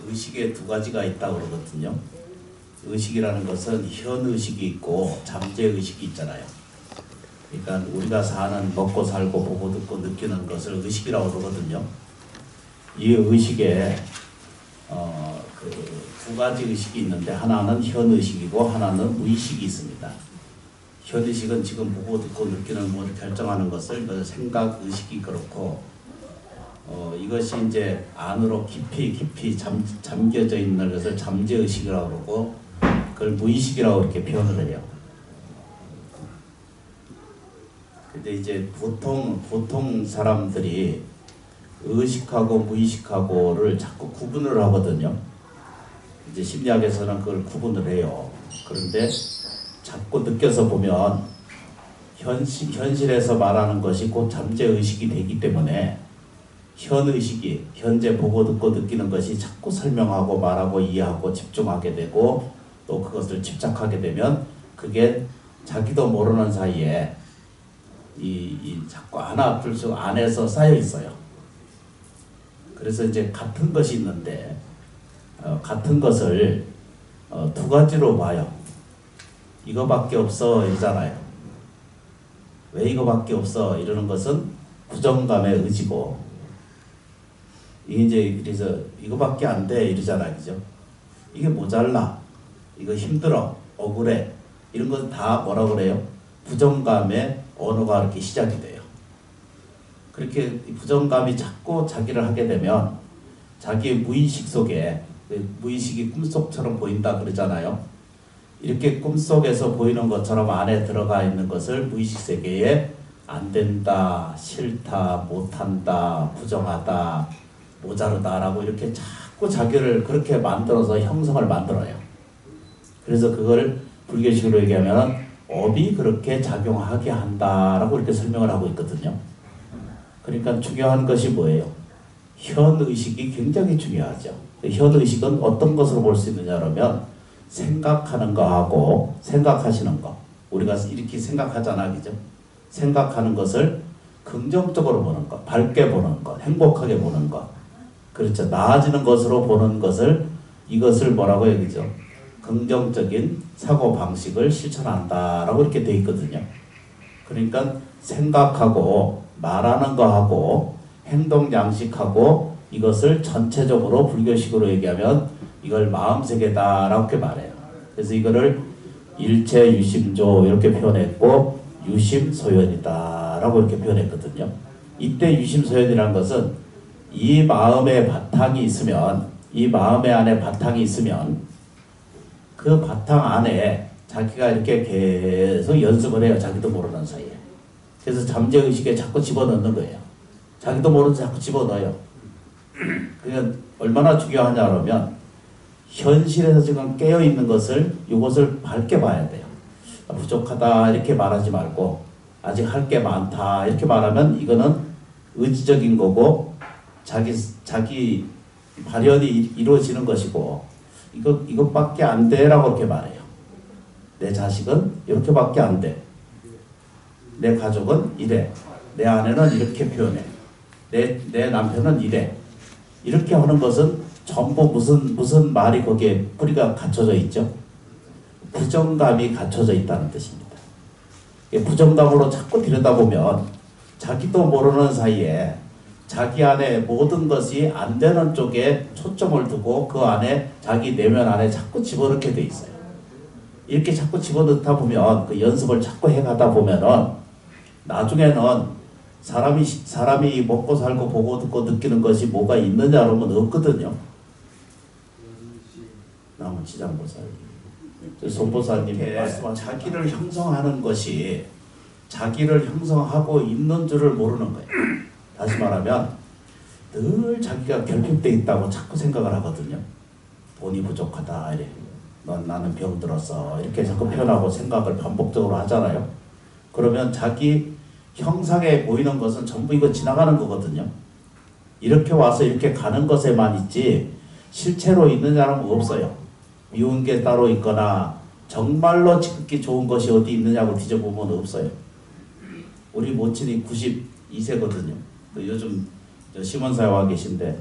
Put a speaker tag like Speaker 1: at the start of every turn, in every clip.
Speaker 1: 의식에 두 가지가 있다고 그러거든요. 의식이라는 것은 현의식이 있고 잠재의식이 있잖아요. 그러니까 우리가 사는 먹고 살고 보고 듣고 느끼는 것을 의식이라고 그러거든요. 이 의식에 그 두 가지 의식이 있는데 하나는 현의식이고 하나는 무의식이 있습니다. 현의식은 지금 보고 듣고 느끼는 무엇을 결정하는 것을 생각 의식이 그렇고 이것이 이제 안으로 깊이 잠겨져 있는 것을 잠재의식이라고 그러고 그걸 무의식이라고 이렇게 표현을 해요. 근데 이제 보통 사람들이 의식하고 무의식하고를 자꾸 구분을 하거든요. 이제 심리학에서는 그걸 구분을 해요. 그런데 자꾸 느껴서 보면 현실에서 말하는 것이 곧 잠재의식이 되기 때문에 현의식이 현재 보고 듣고 느끼는 것이 자꾸 설명하고 말하고 이해하고 집중하게 되고 또 그것을 집착하게 되면 그게 자기도 모르는 사이에 이 자꾸 하나 둘씩 안에서 쌓여 있어요. 그래서 이제 같은 것이 있는데 같은 것을 두 가지로 봐요. 이거밖에 없어 이러잖아요. 왜 이거밖에 없어 이러는 것은 부정감의 의지고 이게 이제 그래서 이거밖에 안 돼 이러잖아요. 그죠? 이게 모자라 이거 힘들어 억울해 이런 건 다 뭐라 그래요? 부정감의 언어가 이렇게 시작이 돼요. 그렇게 부정감이 자꾸 자기를 하게 되면 자기 무의식 속에 무의식이 꿈속처럼 보인다 그러잖아요. 이렇게 꿈속에서 보이는 것처럼 안에 들어가 있는 것을 무의식 세계에 안 된다, 싫다, 못한다, 부정하다, 모자르다라고 이렇게 자꾸 자기를 그렇게 만들어서 형성을 만들어요. 그래서 그걸 불교식으로 얘기하면 업이 그렇게 작용하게 한다라고 이렇게 설명을 하고 있거든요. 그러니까 중요한 것이 뭐예요? 현의식이 굉장히 중요하죠. 현의식은 어떤 것으로 볼 수 있느냐 그러면 생각하는 거하고 생각하시는 거 우리가 이렇게 생각하잖아 그죠? 생각하는 것을 긍정적으로 보는 거 밝게 보는 거 행복하게 보는 거 그렇죠. 나아지는 것으로 보는 것을 이것을 뭐라고 얘기죠? 긍정적인 사고방식을 실천한다라고 이렇게 돼 있거든요. 그러니까 생각하고 말하는 거하고 행동 양식하고 이것을 전체적으로 불교식으로 얘기하면 이걸 마음세계다라고 이렇게 말해요. 그래서 이거를 일체 유심조 이렇게 표현했고 유심소연이다라고 이렇게 표현했거든요. 이때 유심소연이라는 것은 이 마음의 바탕이 있으면 이 마음의 안에 바탕이 있으면 그 바탕 안에 자기가 이렇게 계속 연습을 해요. 자기도 모르는 사이에. 그래서 잠재의식에 자꾸 집어넣는 거예요. 자기도 모르는데 자꾸 집어넣어요. 그러니까 얼마나 중요하냐 그러면 현실에서 지금 깨어있는 것을 이것을 밝게 봐야 돼요. 부족하다 이렇게 말하지 말고 아직 할 게 많다 이렇게 말하면 이거는 의지적인 거고 자기 발현이 이루어지는 것이고 이것밖에 안 돼라고 이렇게 말해요. 내 자식은 이렇게밖에 안 돼. 내 가족은 이래. 내 아내는 이렇게 표현해. 내 남편은 이래. 이렇게 하는 것은 전부 무슨 말이 거기에 뿌리가 갖춰져 있죠? 부정감이 갖춰져 있다는 뜻입니다. 부정감으로 자꾸 들여다보면 자기도 모르는 사이에 자기 안에 모든 것이 안 되는 쪽에 초점을 두고 그 안에 자기 내면 안에 자꾸 집어넣게 돼 있어요. 이렇게 자꾸 집어넣다 보면 그 연습을 자꾸 해가다 보면은 나중에는 사람이 먹고 살고 보고 듣고 느끼는 것이 뭐가 있느냐 그러면 없거든요. 남은 지장보살님, 손보살님이 말씀한 자기를 형성하는 것이 자기를 형성하고 있는 줄을 모르는 거예요. 다시 말하면 늘 자기가 결핍되어 있다고 자꾸 생각을 하거든요. 돈이 부족하다 이래. 나는 병들었어 이렇게 자꾸 표현하고 생각을 반복적으로 하잖아요. 그러면 자기 형상에 보이는 것은 전부 이거 지나가는 거거든요. 이렇게 와서 이렇게 가는 것에만 있지 실체로 있느냐는 없어요. 미운 게 따로 있거나 정말로 지극히 좋은 것이 어디 있느냐고 뒤져보면 없어요. 우리 모친이 92세거든요. 요즘 심원사에 와 계신데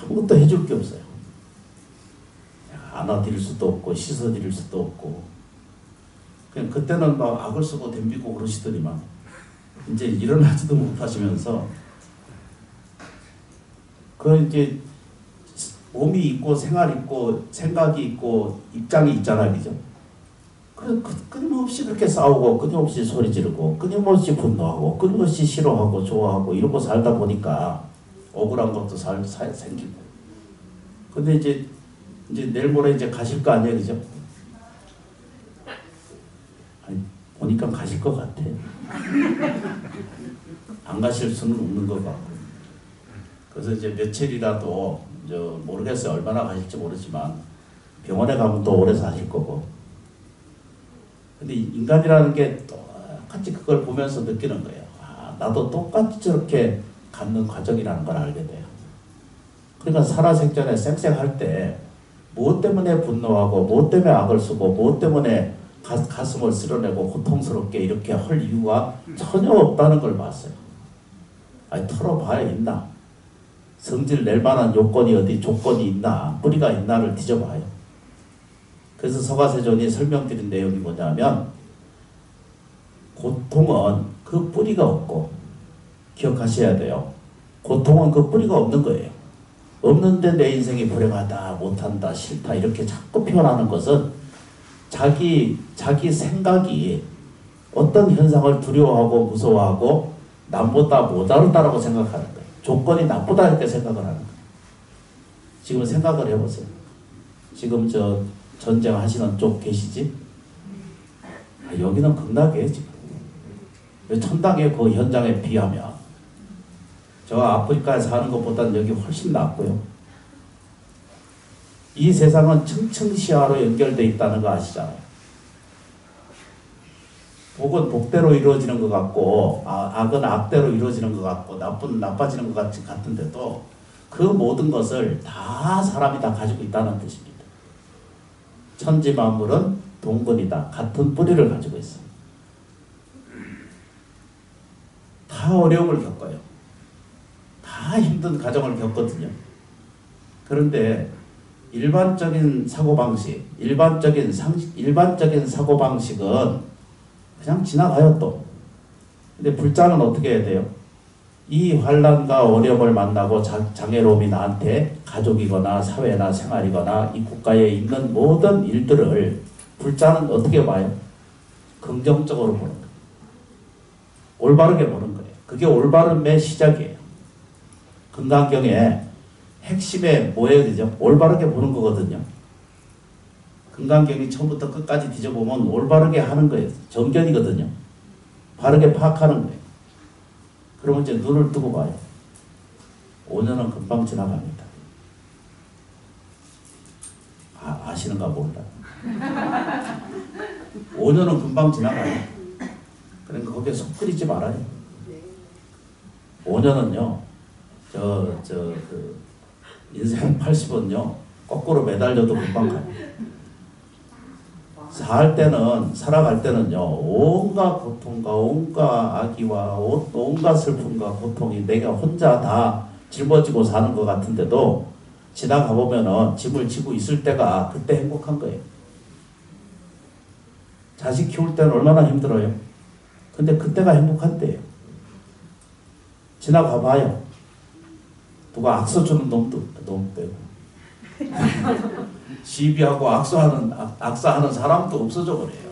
Speaker 1: 아무것도 해줄 게 없어요. 안아드릴 수도 없고 씻어드릴 수도 없고 그냥 그때는 막 악을 쓰고 덤비고 그러시더니만 이제 일어나지도 못하시면서 그 이제 몸이 있고 생활 있고 생각이 있고 입장이 있잖아요, 그죠? 끊임없이 그렇게 싸우고 끊임없이 소리 지르고 끊임없이 분노하고 끊임없이 싫어하고 좋아하고 이러고 살다 보니까 억울한 것도 생기고. 근데 이제 내일 모레 이제 가실 거 아니에요, 그죠? 아니, 보니까 가실 것 같아. 안 가실 수는 없는 것 같고. 그래서 이제 며칠이라도 모르겠어요. 얼마나 가실지 모르지만 병원에 가면 또 오래 사실 거고. 근데 인간이라는 게 똑같이 그걸 보면서 느끼는 거예요. 아, 나도 똑같이 저렇게 갖는 과정이라는 걸 알게 돼요. 그러니까 살아생전에 쌩쌩할 때 무엇 때문에 분노하고 무엇 때문에 악을 쓰고 무엇 때문에 가슴을 쓸어내고 고통스럽게 이렇게 할 이유가 전혀 없다는 걸 봤어요. 아니 털어봐야 있나? 성질 낼 만한 요건이 어디 조건이 있나? 뿌리가 있나를 뒤져봐요. 그래서 서가세존이 설명드린 내용이 뭐냐면 고통은 그 뿌리가 없고 기억하셔야 돼요. 고통은 그 뿌리가 없는 거예요. 없는데 내 인생이 불행하다, 못한다, 싫다 이렇게 자꾸 표현하는 것은 자기 생각이 어떤 현상을 두려워하고 무서워하고 남보다 모자르다라고 생각하는 거예요. 조건이 나쁘다 이렇게 생각을 하는 거예요. 지금 생각을 해보세요. 지금 저 전쟁하시는 쪽 계시지? 아, 여기는 극락이에요 지금. 천당의 그 현장에 비하면 저 아프리카에 사는 것보다는 여기 훨씬 낫고요. 이 세상은 층층시야로 연결되어 있다는 거 아시잖아요. 복은 복대로 이루어지는 것 같고 악은 악대로 이루어지는 것 같고 나쁜 나빠지는 것 같은데도 그 모든 것을 다 사람이 다 가지고 있다는 뜻입니다. 천지만물은 동분이다. 같은 뿌리를 가지고 있어요. 다 어려움을 겪어요. 다 힘든 과정을 겪거든요. 그런데 일반적인 사고방식, 일반적인 사고방식은 그냥 지나가요 또. 근데 불자는 어떻게 해야 돼요? 이 환난과 어려움을 만나고 장애로움이 나한테 가족이거나 사회나 생활이거나 이 국가에 있는 모든 일들을 불자는 어떻게 봐요? 긍정적으로 보는 거예요. 올바르게 보는 거예요. 그게 올바름의 시작이에요. 금강경의 핵심에 뭐예요? 그죠? 올바르게 보는 거거든요. 금강경이 처음부터 끝까지 뒤져보면 올바르게 하는 거예요. 정견이거든요. 바르게 파악하는 거예요. 그러면 이제 눈을 뜨고 봐요. 5년은 금방 지나갑니다. 아시는가 몰라. 5년은 금방 지나가요. 그러니까 거기에 속 끓이지 말아요. 5년은요, 인생 80은요, 거꾸로 매달려도 금방 가요. 살아갈 때는요, 온갖 고통과 온갖 악의와 온갖 슬픔과 고통이 내가 혼자 다 짊어지고 사는 것 같은데도 지나가 보면은 짐을 지고 있을 때가 그때 행복한 거예요. 자식 키울 때는 얼마나 힘들어요. 근데 그때가 행복한 때예요. 지나가 봐요. 누가 악수 주는 놈도 빼고 시비하고 악사하는 사람도 없어져 버려요.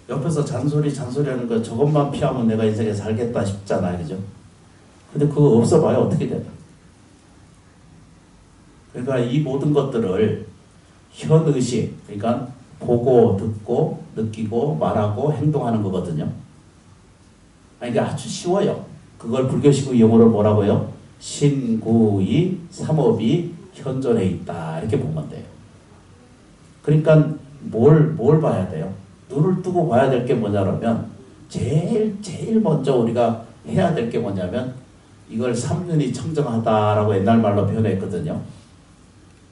Speaker 1: 옆에서 잔소리하는 거 저것만 피하면 내가 인생에 살겠다 싶잖아요, 그죠? 근데 그거 없어봐요. 어떻게 되나? 그러니까 이 모든 것들을 현의식, 그러니까 보고 듣고 느끼고 말하고 행동하는 거거든요. 이게 아주 쉬워요. 그걸 불교식의 용어를 뭐라고요? 신구이 삼업이 현존해 있다. 이렇게 보면 돼요. 그러니까 뭘 봐야 돼요? 눈을 뜨고 봐야 될 게 뭐냐면 제일 먼저 우리가 해야 될 게 뭐냐면 이걸 삼륜이 청정하다라고 옛날 말로 표현했거든요.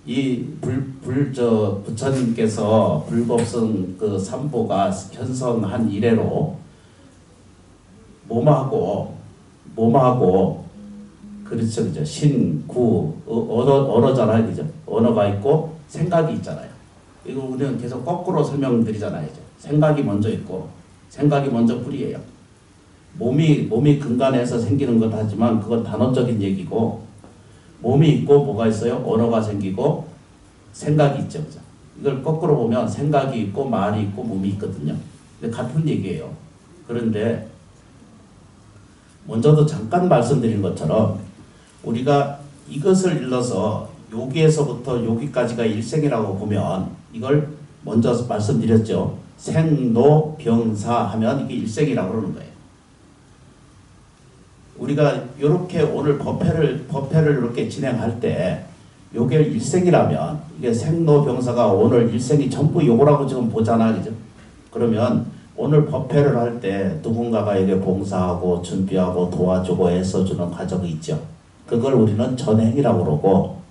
Speaker 1: 이 부처님께서 불법성 그 삼보가 현성한 이래로 몸하고 그렇죠, 그죠. 신, 구, 언어잖아요, 그죠. 언어가 있고 생각이 있잖아요. 이거 우리는 계속 거꾸로 설명드리잖아요. 그죠? 생각이 먼저 있고 생각이 먼저 뿌리예요. 몸이 근간에서 생기는 것 하지만 그건 단어적인 얘기고, 몸이 있고 뭐가 있어요? 언어가 생기고 생각이 있죠, 그죠. 이걸 거꾸로 보면 생각이 있고 말이 있고 몸이 있거든요. 근데 같은 얘기예요. 그런데 먼저도 잠깐 말씀드린 것처럼 우리가 이것을 일러서 여기에서부터 여기까지가 일생이라고 보면, 이걸 먼저 말씀드렸죠. 생로병사 하면 이게 일생이라고 그러는 거예요. 우리가 이렇게 오늘 법회를 이렇게 진행할 때 요게 일생이라면, 이게 생로병사가 오늘 일생이 전부 요거라고 지금 보잖아, 그죠? 그러면 오늘 법회를 할 때 누군가가 이게 봉사하고 준비하고 도와주고 애써주는 과정이 있죠. 그걸 우리는 전행이라고 그러고,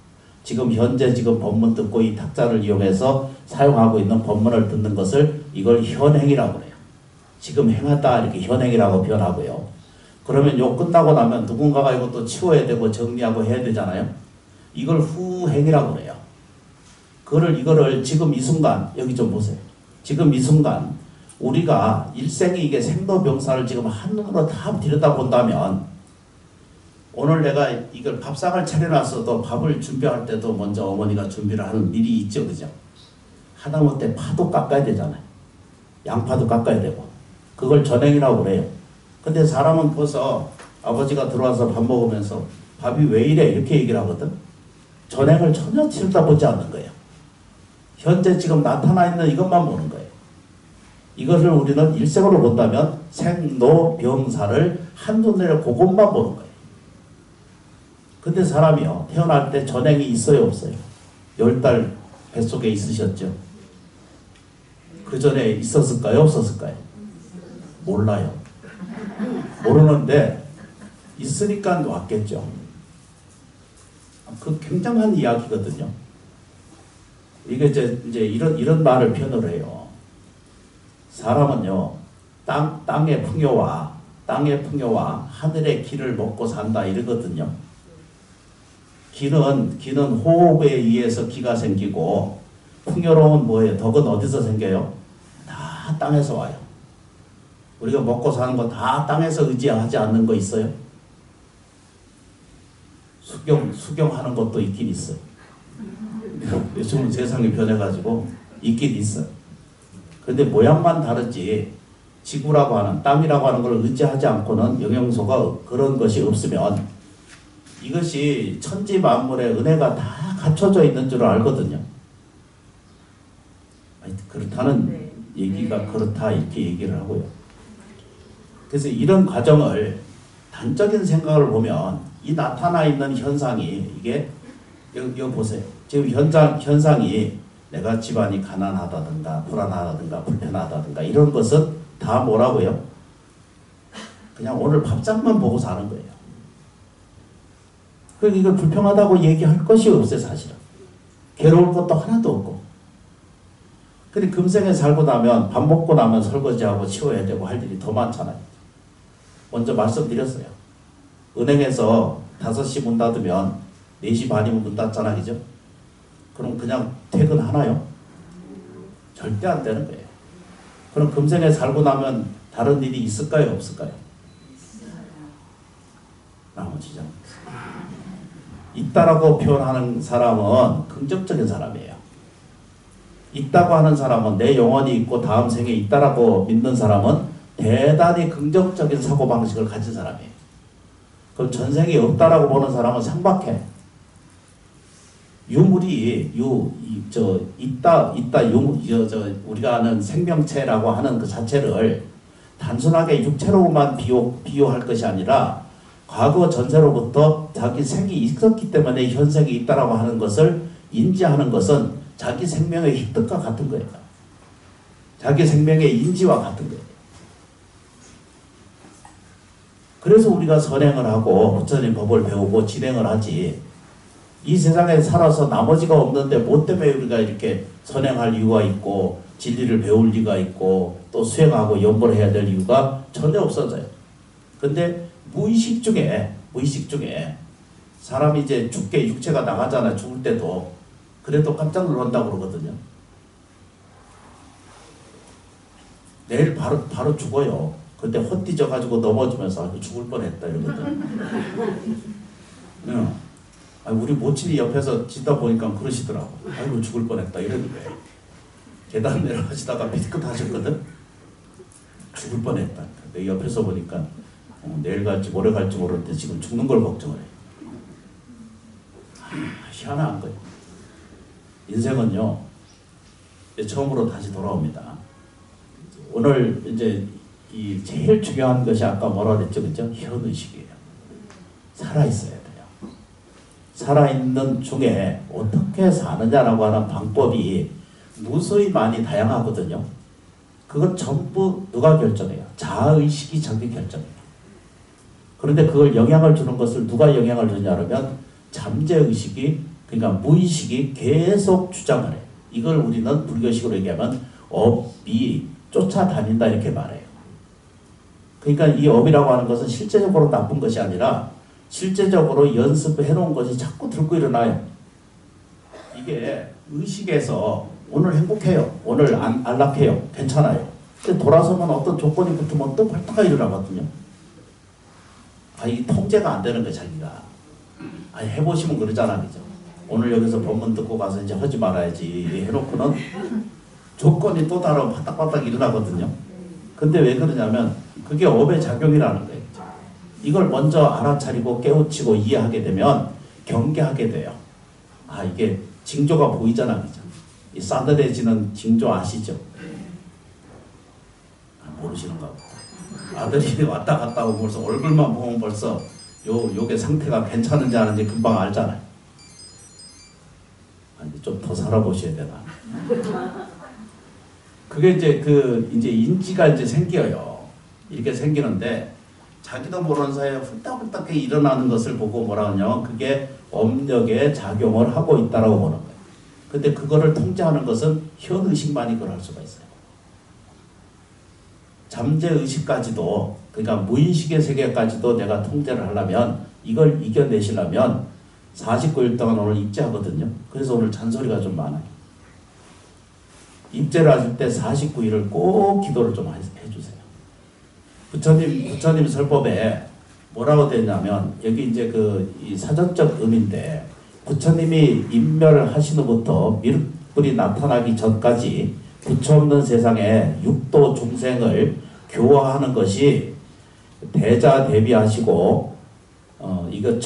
Speaker 1: 지금 현재 법문 듣고 이 탁자를 이용해서 사용하고 있는 법문을 듣는 것을 이걸 현행이라고 그래요. 지금 행하다 이렇게 현행이라고 표현하고요. 그러면 요 끝나고 나면 누군가가 이것도 치워야 되고 정리하고 해야 되잖아요. 이걸 후행이라고 그래요. 이거를 지금 이 순간, 여기 좀 보세요. 지금 이 순간 우리가 일생이 이게 생로병사를 지금 한으로 다 들여다본다면, 오늘 내가 이걸 밥상을 차려놨어도 밥을 준비할 때도 먼저 어머니가 준비를 하는 일이 있죠, 그죠? 하다못해 파도 깎아야 되잖아요. 양파도 깎아야 되고. 그걸 전행이라고 그래요. 근데 사람은 벌써 아버지가 들어와서 밥 먹으면서 밥이 왜 이래 이렇게 얘기를 하거든. 전행을 전혀 들여다보지 않는 거예요. 현재 지금 나타나 있는 이것만 보는 거예요. 이것을 우리는 일생으로 본다면 생로병사를 한눈에 그것만 보는 거예요. 근데 사람이요, 태어날 때 전행이 있어요, 없어요? 10달 뱃속에 있으셨죠? 그 전에 있었을까요, 없었을까요? 몰라요. 모르는데 있으니까 왔겠죠. 그 굉장한 이야기거든요. 이게 이제 이런 말을 표현을 해요. 사람은요, 땅의 풍요와 하늘의 기를 먹고 산다 이러거든요. 기는 호흡에 의해서 기가 생기고, 풍요로운 뭐예요? 덕은 어디서 생겨요? 다 땅에서 와요. 우리가 먹고 사는 거 다 땅에서 의지하지 않는 거 있어요? 수경하는 것도 있긴 있어요. 요즘은 세상이 변해가지고 있긴 있어요. 근데 모양만 다르지 지구라고 하는, 땅이라고 하는 걸 의지하지 않고는 영양소가 그런 것이 없으면 이것이 천지 만물의 은혜가 다 갖춰져 있는 줄 알거든요. 그렇다는 얘기가 그렇다 이렇게 얘기를 하고요. 그래서 이런 과정을 단적인 생각을 보면 이 나타나 있는 현상이, 이게 여기 보세요. 지금 현상이 내가 집안이 가난하다든가 불안하다든가 불편하다든가 이런 것은 다 뭐라고요? 그냥 오늘 밥상만 보고 사는 거예요. 그러니까 이걸 불평하다고 얘기할 것이 없어요, 사실은. 괴로울 것도 하나도 없고. 근데 금생에 살고 나면 밥 먹고 나면 설거지하고 치워야 되고 할 일이 더 많잖아요. 먼저 말씀드렸어요. 은행에서 5시 문 닫으면 4시 반이면 문 닫잖아, 그죠? 그럼 그냥 퇴근하나요? 절대 안 되는 거예요. 그럼 금생에 살고 나면 다른 일이 있을까요, 없을까요? 나머지죠. 있다라고 표현하는 사람은 긍정적인 사람이에요. 있다고 하는 사람은, 내 영혼이 있고 다음 생에 있다라고 믿는 사람은 대단히 긍정적인 사고방식을 가진 사람이에요. 그럼 전생에 없다라고 보는 사람은 상박해. 유물이 있다 우리가 아는 생명체라고 하는 그 자체를 단순하게 육체로만 비유할 것이 아니라 과거 전세로부터 자기 생이 있었기 때문에 현생이 있다라고 하는 것을 인지하는 것은 자기 생명의 획득과 같은 거예요. 자기 생명의 인지와 같은 거예요. 그래서 우리가 선행을 하고 부처님 법을 배우고 진행을 하지, 이 세상에 살아서 나머지가 없는데 뭐 때문에 우리가 이렇게 선행할 이유가 있고 진리를 배울 이유가 있고 또 수행하고 연보를 해야 될 이유가 전혀 없어져요. 근데 무의식 중에 사람이 이제 죽게 육체가 나가잖아. 죽을 때도. 그래도 깜짝 놀란다고 그러거든요. 내일 바로 죽어요. 근데 헛디져가지고 넘어지면서 아이고 죽을 뻔했다 이러거든. 응. 우리 모친이 옆에서 지다 보니까 그러시더라고. 아이고 죽을 뻔했다 이러는데 계단 내려가시다가 비스컷 하셨거든. 죽을 뻔했다. 내 옆에서 보니까 내일 갈지 모레 갈지 모르는데 지금 죽는 걸 걱정을 해. 희한한 거예요. 인생은요 처음으로 다시 돌아옵니다. 오늘 이제 이 제일 중요한 것이 아까 뭐라 그랬죠, 그죠? 현의식이에요. 살아있어야 돼요. 살아있는 중에 어떻게 사느냐라고 하는 방법이 무수히 많이 다양하거든요. 그건 전부 누가 결정해요? 자아의식이 자기 결정해요. 그런데 그걸 영향을 주는 것을 누가 영향을 주냐면 잠재의식이, 그러니까 무의식이 계속 주장을 해요. 이걸 우리는 불교식으로 얘기하면 업이 쫓아다닌다 이렇게 말해요. 그러니까 이 업이라고 하는 것은 실제적으로 나쁜 것이 아니라 실제적으로 연습해 놓은 것이 자꾸 들고 일어나요. 이게 의식에서 오늘 행복해요. 오늘 안락해요. 괜찮아요. 근데 돌아서면 어떤 조건이 붙으면 또 발타가 일어나거든요. 이 통제가 안 되는 거예요, 자기가. 해보시면 그러잖아, 그죠? 오늘 여기서 법문 듣고 가서 이제 하지 말아야지 해놓고는 조건이 또 다르고 바닥바닥 일어나거든요. 근데 왜 그러냐면 그게 업의 작용이라는 거예요. 이걸 먼저 알아차리고 깨우치고 이해하게 되면 경계하게 돼요. 이게 징조가 보이잖아, 그죠? 이 싸늘해지는 징조 아시죠? 모르시는가 보다. 아들이 왔다 갔다 하고 벌써 얼굴만 보면 벌써 요게 상태가 괜찮은지 아닌지 금방 알잖아요. 좀 더 살아보셔야 되나. 그게 이제 인지가 이제 생겨요. 이렇게 생기는데 자기도 모르는 사이에 훌딱훌딱 일어나는 것을 보고 뭐라 하냐면 그게 업력에 작용을 하고 있다라고 보는 거예요. 근데 그거를 통제하는 것은 현의식만이 그럴 수가 있어요. 잠재의식까지도, 그러니까 무의식의 세계까지도 내가 통제를 하려면, 이걸 이겨내시려면 49일 동안 오늘 입제하거든요. 그래서 오늘 잔소리가 좀 많아요. 입제를 하실 때 49일을 꼭 기도를 좀 해주세요. 부처님 설법에 뭐라고 되냐면, 여기 이제 이 사전적 의미인데, 부처님이 인멸하신 후부터 미륵불이 나타나기 전까지 부처 없는 세상에 육도 중생을 교화하는 것이 대자 대비하시고, 이거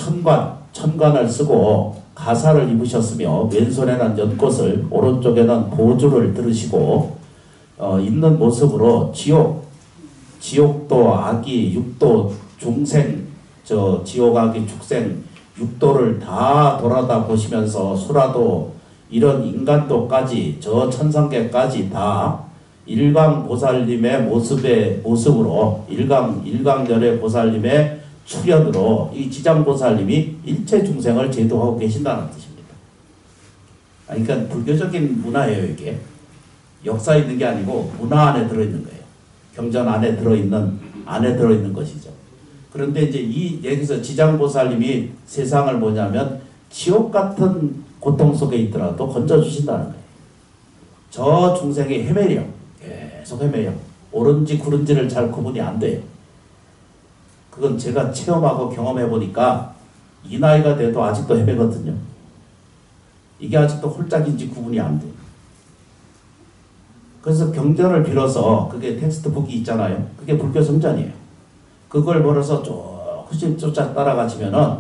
Speaker 1: 천관을 쓰고 가사를 입으셨으며, 왼손에는 연꽃을, 오른쪽에는 보주를 들으시고, 있는 모습으로 지옥도, 악이, 육도, 중생, 지옥, 악이, 축생, 육도를 다 돌아다 보시면서 수라도, 이런 인간도까지, 저 천상계까지 다 일광보살님의 모습으로, 일광열의 보살님의 출현으로 이 지장보살님이 일체 중생을 제도하고 계신다는 뜻입니다. 그러니까 불교적인 문화예요, 이게. 역사에 있는 게 아니고 문화 안에 들어있는 거예요. 경전 안에 들어있는 것이죠. 그런데 이제 여기서 지장보살님이 세상을 뭐냐면 지옥 같은 고통 속에 있더라도 건져주신다는 거예요. 저 중생이 헤매려. 계속 헤매요. 옳은지 그른지를 잘 구분이 안 돼요. 그건 제가 체험하고 경험해보니까 이 나이가 돼도 아직도 헤매거든요. 이게 아직도 홀짝인지 구분이 안 돼요. 그래서 경전을 빌어서, 그게 텍스트북이 있잖아요. 그게 불교 성전이에요. 그걸 벌어서 조금씩 쫓아 따라가시면은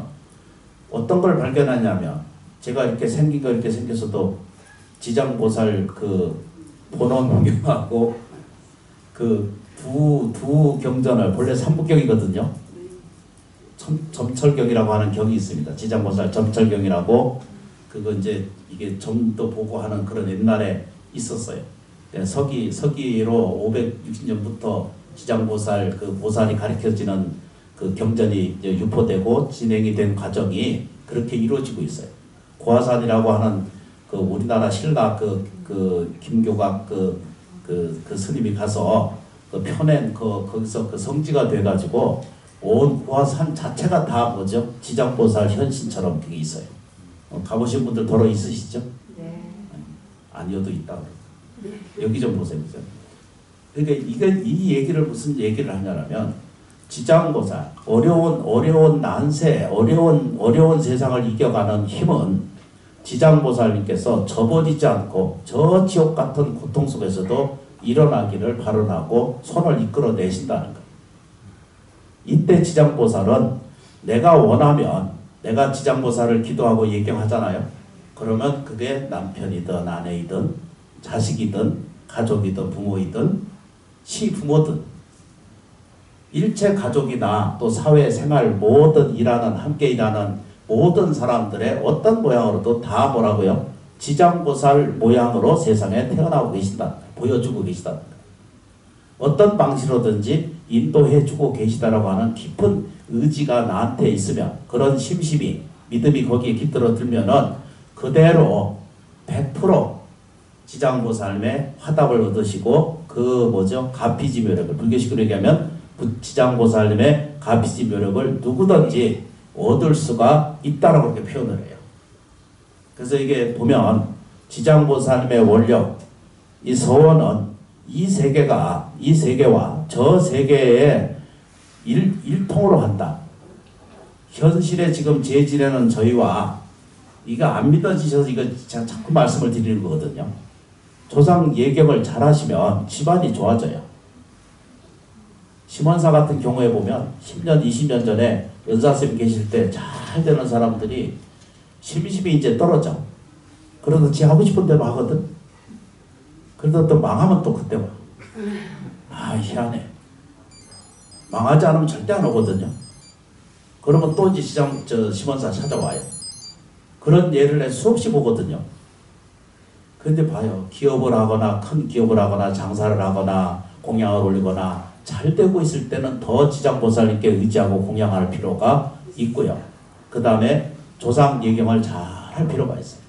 Speaker 1: 어떤 걸 발견하냐면, 제가 이렇게 생긴 거 이렇게 생겼어도 지장보살 본원경하고 두 경전을, 본래 삼부경이거든요. 점철경이라고 하는 경이 있습니다. 지장보살 점철경이라고, 그거 이게 점도 보고 하는 그런 옛날에 있었어요. 서기로 560년부터 지장보살 보살이 가르쳐지는 그 경전이 유포되고 진행이 된 과정이 그렇게 이루어지고 있어요. 고화산이라고 하는 우리나라 신라 김교각 스님이 가서 펴낸 거기서 성지가 돼가지고 온 구화산 자체가 다 뭐죠? 지장보살 현신처럼 그게 있어요. 가보신 분들 더러 있으시죠?
Speaker 2: 네.
Speaker 1: 아니어도 있다. 여기 좀 보세요. 그러니까 이 얘기를 무슨 얘기를 하냐면 지장보살 어려운 난세 어려운 세상을 이겨가는 힘은 지장보살님께서 저버리지 않고 저 지옥 같은 고통 속에서도 일어나기를 발언하고 손을 이끌어내신다는 거예요. 이때 지장보살은 내가 원하면 내가 지장보살을 기도하고 예경하잖아요. 그러면 그게 남편이든 아내이든 자식이든 가족이든 부모이든 시부모든 일체 가족이나 또 사회생활 모든 일하는 함께 일하는 모든 사람들의 어떤 모양으로도 다 뭐라고요? 지장보살 모양으로 세상에 태어나고 계신다. 보여주고 계시다. 어떤 방식으로든지 인도해주고 계시다라고 하는 깊은 의지가 나한테 있으면 그런 심심이 믿음이 거기에 깃들어 들면은 그대로 100% 지장보살의 화답을 얻으시고 그 뭐죠? 가피지 묘력을 불교식으로 얘기하면 지장보살님의 가피지 묘력을 누구든지 얻을 수가 있다라고 그렇게 표현을 해요. 그래서 이게 보면 지장보살님의 원력, 이 서원은 이 세계와 저 세계의 일통으로 한다. 현실에 지금 재지내는 저희와 이거 안 믿어지셔서 이거 제가 자꾸 말씀을 드리는 거거든요. 조상 예경을 잘 하시면 집안이 좋아져요. 심원사 같은 경우에 보면 10년, 20년 전에 연사쌤 계실 때 잘 되는 사람들이 심심이 이제 떨어져. 그러다 지 하고 싶은 대로 하거든. 그러다 또 망하면 또 그때 와. 아, 희한해. 망하지 않으면 절대 안 오거든요. 그러면 또 이제 심원사 찾아와요. 그런 예를 내 수없이 보거든요. 그런데 봐요. 기업을 하거나 큰 기업을 하거나 장사를 하거나 공양을 올리거나 잘 되고 있을 때는 더 지장보살님께 의지하고 공양할 필요가 있고요. 그 다음에 조상 예경을 잘 할 필요가 있어요.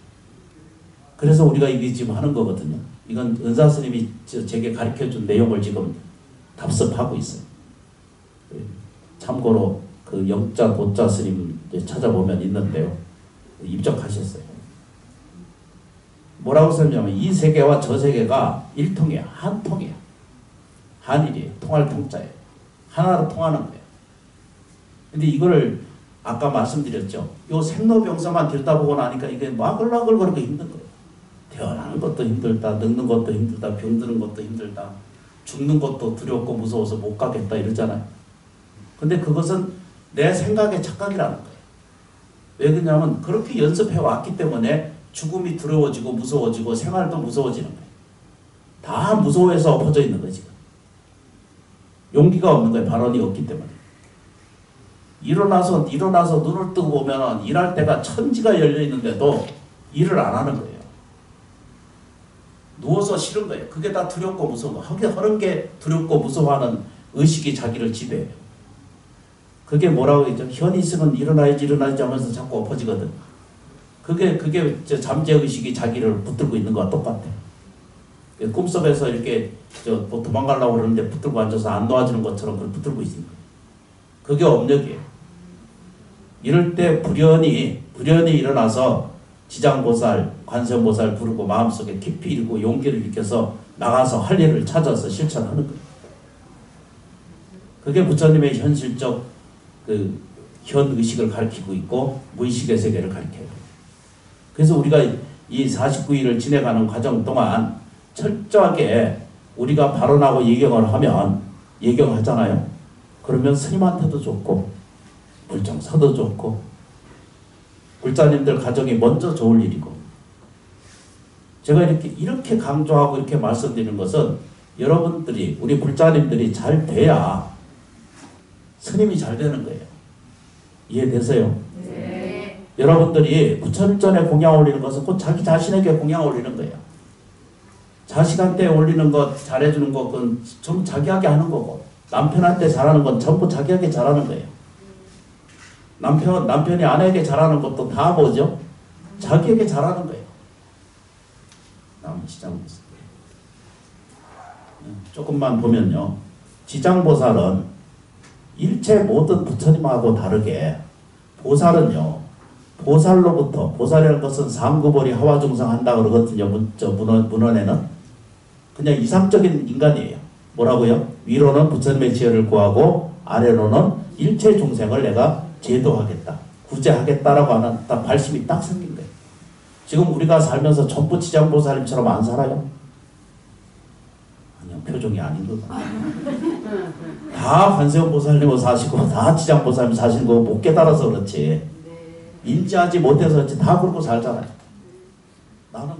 Speaker 1: 그래서 우리가 이게 지금 하는 거거든요. 이건 은사 스님이 제게 가르쳐준 내용을 지금 답습하고 있어요. 참고로 그 영자 도자 스님 찾아보면 있는데요. 입적하셨어요. 뭐라고 썼냐면 이 세계와 저 세계가 일통이야. 한 통이야. 한일이에요. 통할 통자예요. 하나로 통하는 거예요. 근데 이거를 아까 말씀드렸죠. 요 생로병사만 들여다보고 나니까 이게 마글마글거리고 힘든 거예요. 태어나는 것도 힘들다. 늙는 것도 힘들다. 병드는 것도 힘들다. 죽는 것도 두렵고 무서워서 못 가겠다 이러잖아요. 근데 그것은 내 생각의 착각이라는 거예요. 왜 그러냐면 그렇게 연습해 왔기 때문에 죽음이 두려워지고 무서워지고 생활도 무서워지는 거예요. 다 무서워해서 엎어져 있는 거예요. 지금. 용기가 없는 거예요. 발언이 없기 때문에. 일어나서 눈을 뜨고 보면 일할 때가 천지가 열려 있는데도 일을 안 하는 거예요. 누워서 싫은 거예요. 그게 다 두렵고 무서운 거. 하는 게 두렵고 무서워하는 의식이 자기를 지배해요. 그게 뭐라고 했죠? 현이 있으면 일어나야지 하면서 자꾸 엎어지거든. 그게 잠재의식이 자기를 붙들고 있는 거와 똑같아요. 꿈속에서 이렇게 뭐 도망가려고 그러는데 붙들고 앉아서 안 놓아지는 것처럼 그걸 붙들고 있는 거예요. 그게 업력이에요. 이럴 때 불연히 일어나서 지장보살, 관세음보살 부르고 마음속에 깊이 일고 용기를 일으켜서 나가서 할 일을 찾아서 실천하는 거예요. 그게 부처님의 현실적 그 현의식을 가르치고 있고 무의식의 세계를 가르쳐요. 그래서 우리가 이 49일을 지내가는 과정 동안 철저하게 우리가 발언하고 예경을 하면 예경하잖아요. 그러면 스님한테도 좋고 불정사도 좋고 불자님들 가정이 먼저 좋을 일이고 제가 이렇게 강조하고 이렇게 말씀드리는 것은 여러분들이 우리 불자님들이 잘 돼야 스님이 잘 되는 거예요. 이해되세요? 네. 여러분들이 부처일전에 공양 올리는 것은 곧 자기 자신에게 공양 올리는 거예요. 자식한테 올리는 것, 잘해주는 것, 그건 좀 자기에게 하는 거고 남편한테 잘하는 건 전부 자기에게 잘하는 거예요. 남편이 아내에게 잘하는 것도 다 뭐죠? 자기에게 잘하는 거예요. 지장보살. 조금만 보면요. 지장보살은 일체 모든 부처님하고 다르게 보살은요, 보살로부터, 보살이라는 것은 상구벌이 하와중상 한다 그러거든요. 문헌에는. 그냥 이상적인 인간이에요. 뭐라고요? 위로는 부처님의 지혜를 구하고 아래로는 일체 중생을 내가 제도하겠다, 구제하겠다라고 하는 딱 발심이 딱 생긴 거예요. 지금 우리가 살면서 전부 지장보살님처럼 안 살아요? 아니요, 표정이 아닌 것 같아요. 다 관세음보살님으로 사시고 다 지장보살님 사시는 거 못 깨달아서 그렇지, 인지하지 못해서 그렇지, 다 그러고 살잖아요. 나는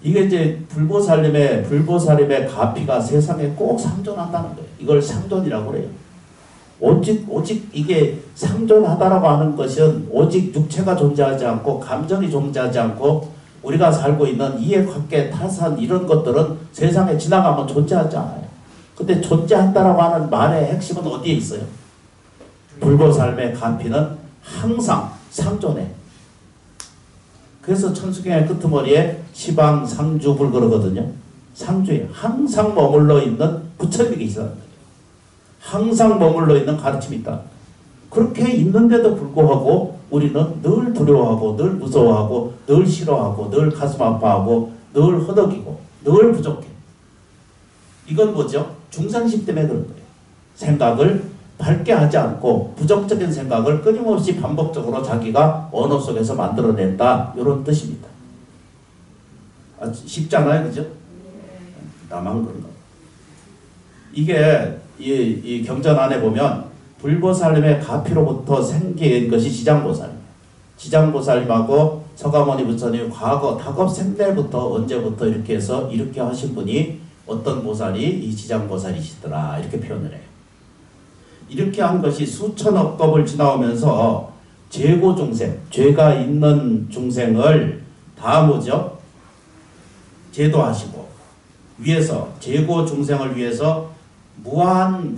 Speaker 1: 이게 이제 불보살님의 가피가 세상에 꼭 상존한다는 거예요. 이걸 상존이라고 그래요. 오직 이게 상존하다라고 하는 것은 오직 육체가 존재하지 않고 감정이 존재하지 않고 우리가 살고 있는 이해관계, 타산 이런 것들은 세상에 지나가면 존재하지 않아요. 근데 존재한다라고 하는 말의 핵심은 어디에 있어요? 불보살님의 가피는 항상 상존해. 그래서 천수경의 끄트머리에 시방상주불 그러거든요. 상주에 항상 머물러 있는 부처님이 계시다는 거예요. 항상 머물러 있는 가르침이 있다. 그렇게 있는데도 불구하고 우리는 늘 두려워하고 늘 무서워하고 늘 싫어하고 늘 가슴 아파하고 늘 허덕이고 늘 부족해. 이건 뭐죠? 중상심 때문에 그런 거예요. 생각을 밝게 하지 않고 부정적인 생각을 끊임없이 반복적으로 자기가 언어 속에서 만들어낸다, 이런 뜻입니다. 쉽잖아요, 그죠? 나만 그런가. 이게 이 경전 안에 보면 불보살님의 가피로부터 생긴 것이 지장보살님. 지장보살님하고 서가모니 부처님 과거 다겁 생대부터 언제부터 이렇게 해서 이렇게 하신 분이 어떤 보살이 이 지장보살이시더라, 이렇게 표현을 해요. 이렇게 한 것이 수천억 겁을 지나오면서 죄고 중생, 죄가 있는 중생을 다 뭐죠? 제도하시고 위해서 죄고 중생을 위해서 무한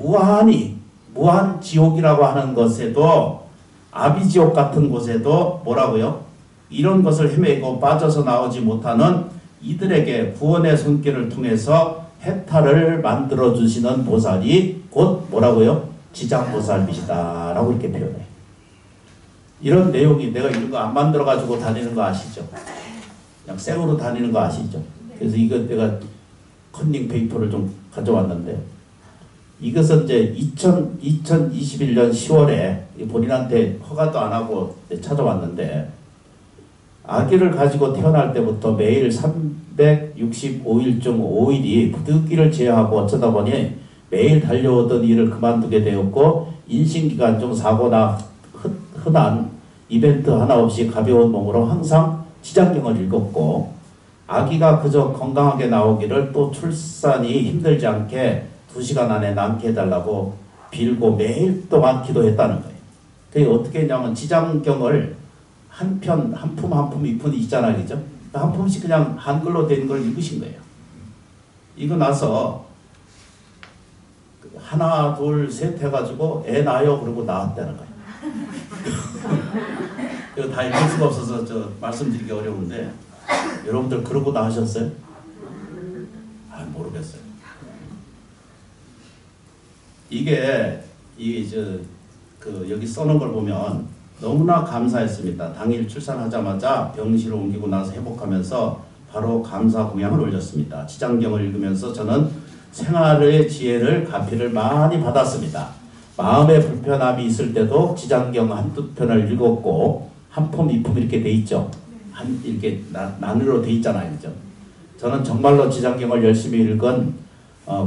Speaker 1: 지옥이라고 하는 것에도, 아비지옥 같은 곳에도 뭐라고요? 이런 것을 헤매고 빠져서 나오지 못하는 이들에게 구원의 손길을 통해서 해탈을 만들어 주시는 보살이 곧 뭐라고요? 지장보살이시다 라고 이렇게 표현해요. 이런 내용이 내가 이런 거 안 만들어 가지고 다니는 거 아시죠? 그냥 생으로 다니는 거 아시죠? 그래서 이거 내가 컨닝 페이퍼를 좀 가져왔는데, 이것은 이제 2021년 10월에 본인한테 허가도 안 하고 찾아왔는데, 아기를 가지고 태어날 때부터 매일 365일 중 5일이 부득이를 제외하고 어쩌다 보니 매일 달려오던 일을 그만두게 되었고, 인신기간 중 사고나 흔한 이벤트 하나 없이 가벼운 몸으로 항상 지장경을 읽었고, 아기가 그저 건강하게 나오기를, 또 출산이 힘들지 않게 2시간 안에 낳게 해달라고 빌고 매일 동안 기도했다는 거예요. 그게 어떻게 했냐면 지장경을 한 품 이푼이 있잖아요, 그죠? 한 품씩 그냥 한글로 된 걸 읽으신 거예요. 이거 나서 하나 둘 셋 해가지고 애 낳아요 그러고 낳았다는 거예요. 이거 다 읽을 수가 없어서 말씀드리기 어려운데, 여러분들 그러고 낳으셨어요? 모르겠어요. 이게 여기 써놓은 걸 보면 너무나 감사했습니다. 당일 출산하자마자 병실을 옮기고 나서 회복하면서 바로 감사 공양을 올렸습니다. 지장경을 읽으면서 저는 생활의 지혜를 가피를 많이 받았습니다. 마음의 불편함이 있을 때도 지장경 한두 편을 읽었고, 한 품, 이품 이렇게 돼 있죠. 이렇게 난으로 돼 있잖아요, 그죠? 저는 정말로 지장경을 열심히 읽은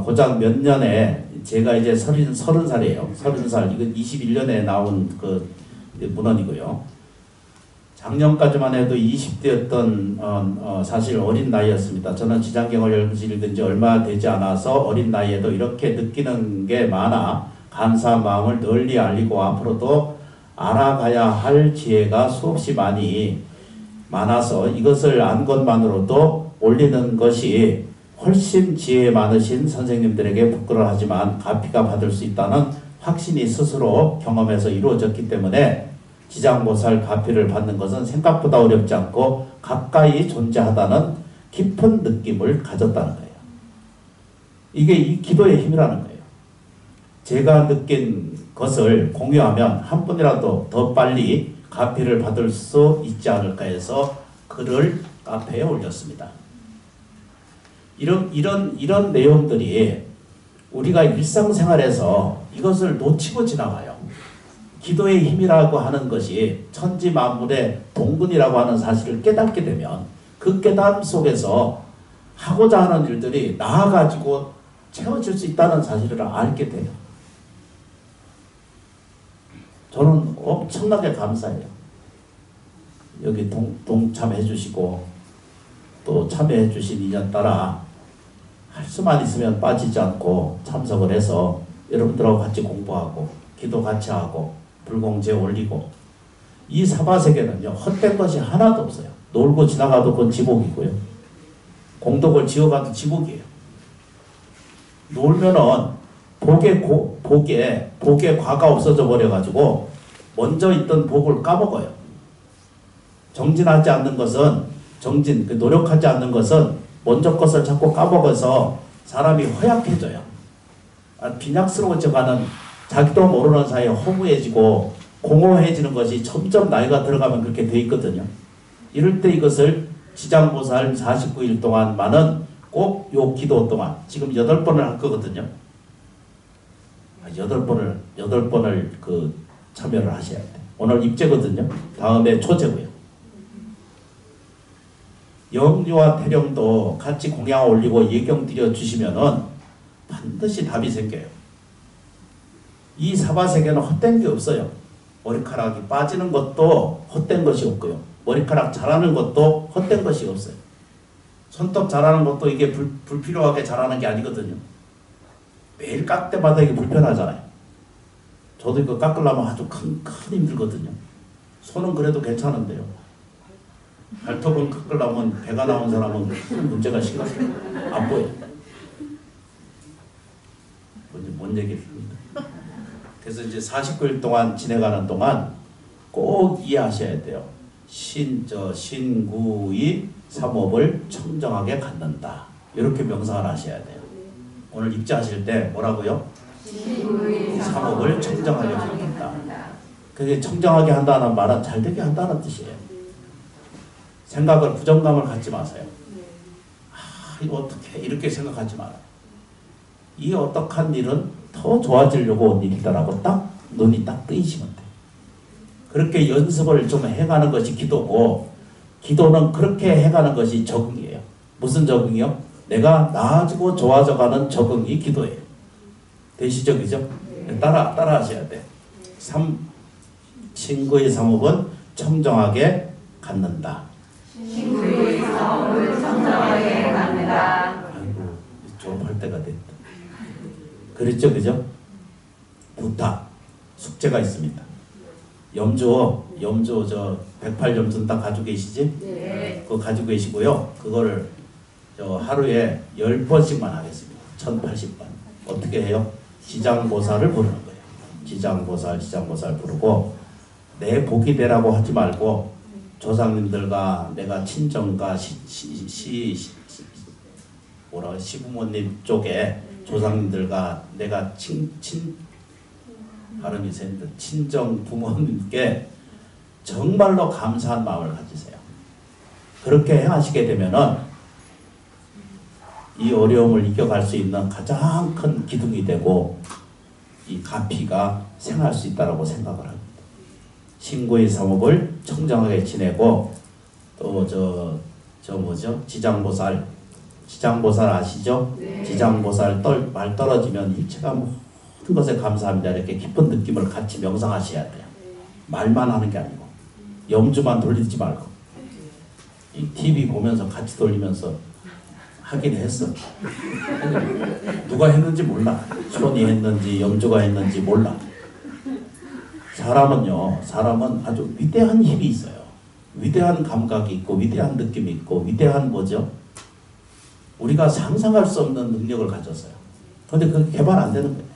Speaker 1: 고작 몇 년에, 제가 이제 30살이에요. 30살. 이거 21년에 나온 그 문헌이고요. 작년까지만 해도 20대였던 사실 어린 나이였습니다. 저는 지장경을 읽은 지 얼마 되지 않아서 어린 나이에도 이렇게 느끼는 게 많아 감사한 마음을 널리 알리고 앞으로도 알아가야 할 지혜가 수없이 많아서 이것을 안 것만으로도 올리는 것이 훨씬 지혜 많으신 선생님들에게 부끄러워하지만 가피가 받을 수 있다는 확신이 스스로 경험해서 이루어졌기 때문에 지장보살 가피를 받는 것은 생각보다 어렵지 않고 가까이 존재하다는 깊은 느낌을 가졌다는 거예요. 이게 이 기도의 힘이라는 거예요. 제가 느낀 것을 공유하면 한 분이라도 더 빨리 가피를 받을 수 있지 않을까 해서 글을 카페에 올렸습니다. 이런 내용들이 우리가 일상생활에서 이것을 놓치고 지나가요. 기도의 힘이라고 하는 것이 천지 만물의 동근이라고 하는 사실을 깨닫게 되면 그 깨달음 속에서 하고자 하는 일들이 나아가지고 채워질 수 있다는 사실을 알게 돼요. 저는 엄청나게 감사해요. 여기 동참해 주시고 또 참여해 주신 인연 따라 할 수만 있으면 빠지지 않고 참석을 해서 여러분들하고 같이 공부하고 기도 같이 하고 불공지에 올리고 이 사바세계는요 헛된 것이 하나도 없어요. 놀고 지나가도 그건 지복이고요. 공덕을 지어가도 지복이에요. 놀면은 복의 과가 없어져 버려가지고 먼저 있던 복을 까먹어요. 정진하지 않는 것은 노력하지 않는 것은 먼저 것을 자꾸 까먹어서 사람이 허약해져요. 빈약스러워져가는 자기도 모르는 사이에 허무해지고 공허해지는 것이 점점 나이가 들어가면 그렇게 돼 있거든요. 이럴 때 이것을 지장보살 49일 동안만은 꼭 요 기도 동안 지금 8번을 할 거거든요. 8번을 참여를 하셔야 돼요. 오늘 입제거든요. 다음에 초제고요. 영유와 태령도 같이 공양 올리고 예경 드려 주시면은 반드시 답이 생겨요. 이 사바세계는 헛된 게 없어요. 머리카락이 빠지는 것도 헛된 것이 없고요. 머리카락 자라는 것도 헛된 것이 없어요. 손톱 자라는 것도 이게 불필요하게 자라는 게 아니거든요. 매일 깎을 때마다 이게 불편하잖아요. 저도 이거 깎으려면 아주 큰 힘들거든요. 손은 그래도 괜찮은데요. 발톱은 깎으려면 배가 나온 사람은 큰 문제가 심각해요. 안 보여요. 뭔 얘기입니다. 그래서 이제 49일 동안 지내가는 동안 꼭 이해하셔야 돼요. 신구의 삼업을 청정하게 갖는다. 이렇게 명상을 하셔야 돼요. 오늘 입자하실 때 뭐라고요? 삼업을 청정하게 갖는다. 그게 청정하게 한다는 말은 잘되게 한다는 뜻이에요. 생각을 부정감을 갖지 마세요. 이거 어떻게 이렇게 생각하지 마라. 이 어떡한 일은 더 좋아지려고 온 일이다라고 딱 눈이 딱 뜨이시면 돼요. 그렇게 연습을 좀 해가는 것이 기도고 기도는 그렇게 해가는 것이 적응이에요. 무슨 적응이요? 내가 나아지고 좋아져가는 적응이 기도예요. 되시죠? 그죠? 따라 하셔야 돼. 친구의 삼업은 청정하게 갖는다.
Speaker 2: 친구의 삼업을 청정하게 갖는다.
Speaker 1: 아이고, 졸업할 때가 됐다. 그랬죠? 그죠? 부탁, 숙제가 있습니다. 염주 108염주는 다 가지고 계시지?
Speaker 2: 네.
Speaker 1: 그거 가지고 계시고요. 그거를 하루에 10번씩만 하겠습니다. 1080번. 어떻게 해요? 지장보살을 부르는 거예요. 지장보살 부르고 내 복이 되라고 하지 말고 조상님들과 내가 친정과 시부모님 쪽에 조상님들과 내가 발음이 센데 친정 부모님께 정말로 감사한 마음을 가지세요. 그렇게 행하시게 되면은 이 어려움을 이겨갈 수 있는 가장 큰 기둥이 되고 이 가피가 생할 수 있다고 생각을 합니다. 신고의 삼업을 청정하게 지내고 또 지장보살 아시죠?
Speaker 2: 네.
Speaker 1: 지장보살 말 떨어지면 일체가 모든 것에 감사합니다. 이렇게 깊은 느낌을 같이 명상하셔야 돼요. 말만 하는 게 아니고 염주만 돌리지 말고 이 TV 보면서 같이 돌리면서 하긴 했어. 누가 했는지 몰라. 손이 했는지 염주가 했는지 몰라. 사람은 아주 위대한 힘이 있어요. 위대한 감각이 있고 위대한 느낌이 있고 위대한 뭐죠? 우리가 상상할 수 없는 능력을 가졌어요. 그런데 그게 개발 안 되는 거예요.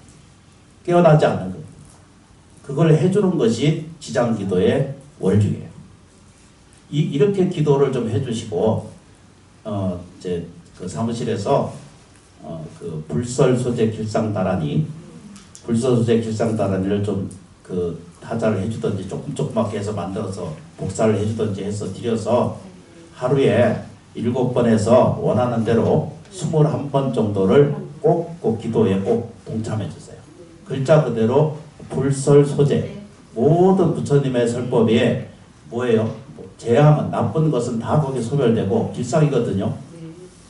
Speaker 1: 깨어나지 않는 거예요. 그걸 해주는 것이 지장기도의 월중이에요. 이렇게 기도를 좀 해주시고 이제 그 사무실에서 그 불설 소재 길상다란이 불소소재 길상다란이를 좀 타자를 해주든지 조그맣게 해서 만들어서 복사를 해주든지 해서 드려서 하루에 7번에서 원하는 대로 21번 정도를 꼭 기도에 꼭 동참해 주세요. 글자 그대로 불설 소재, 모든 부처님의 설법이 뭐예요? 재앙은, 나쁜 것은 다 거기에 소멸되고 길상이거든요.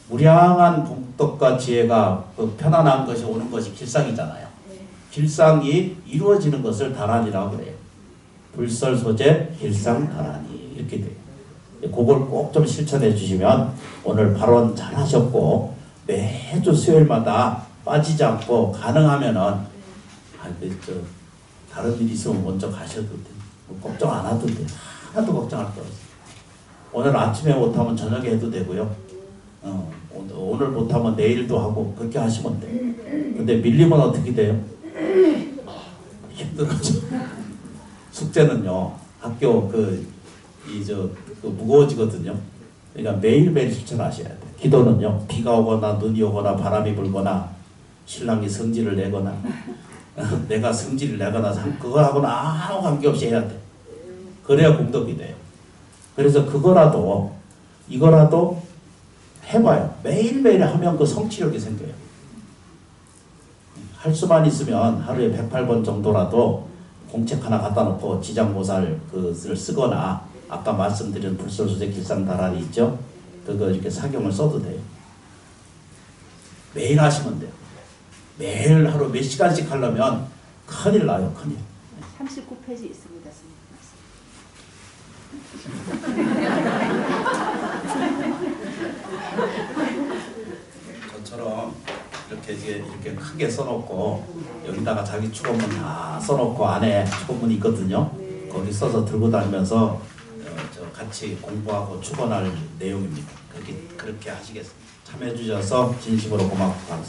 Speaker 1: 무량한 복덕과 지혜가 편안한 것이 오는 것이 길상이잖아요. 길상이 이루어지는 것을 다란이라고 그래요. 불설 소재 길상 다란이 이렇게 돼요. 그걸 꼭 좀 실천해 주시면 오늘 발언 잘 하셨고 매주 수요일마다 빠지지 않고 가능하면은 다른 일 있으면 먼저 가셔도 돼요. 걱정 안 하도 돼요. 하나도 걱정할 거 없어요. 오늘 아침에 못하면 저녁에 해도 되고요. 오늘 못하면 내일도 하고 그렇게 하시면 돼요. 근데 밀리면 어떻게 돼요? 힘들어져. 숙제는요, 학교 무거워지거든요. 그러니까 매일매일 실천하셔야 돼요. 기도는요, 비가 오거나 눈이 오거나 바람이 불거나 신랑이 성질을 내거나 내가 성질을 내거나 그거하고는 아무 관계없이 해야 돼. 그래야 공덕이 돼요. 그래서 이거라도 해봐요. 매일매일 하면 그 성취력이 생겨요. 할 수만 있으면 하루에 108번 정도라도 공책 하나 갖다 놓고 지장모살 그것을 쓰거나 아까 말씀드린 불설소재 길상다란이 있죠? 그거 이렇게 사경을 써도 돼요. 매일 하시면 돼요. 매일 하루 몇 시간씩 하려면 큰일 나요. 큰일.
Speaker 3: 39페이지 있습니다.
Speaker 1: 저처럼 이렇게 크게 써놓고 여기다가 자기 축원문 다 써놓고 안에 축원문이 있거든요. 거기 써서 들고 다니면서 같이 공부하고 축원할 내용입니다. 그렇게 하시겠습니다. 참여해 주셔서 진심으로 고맙고 감사합니다.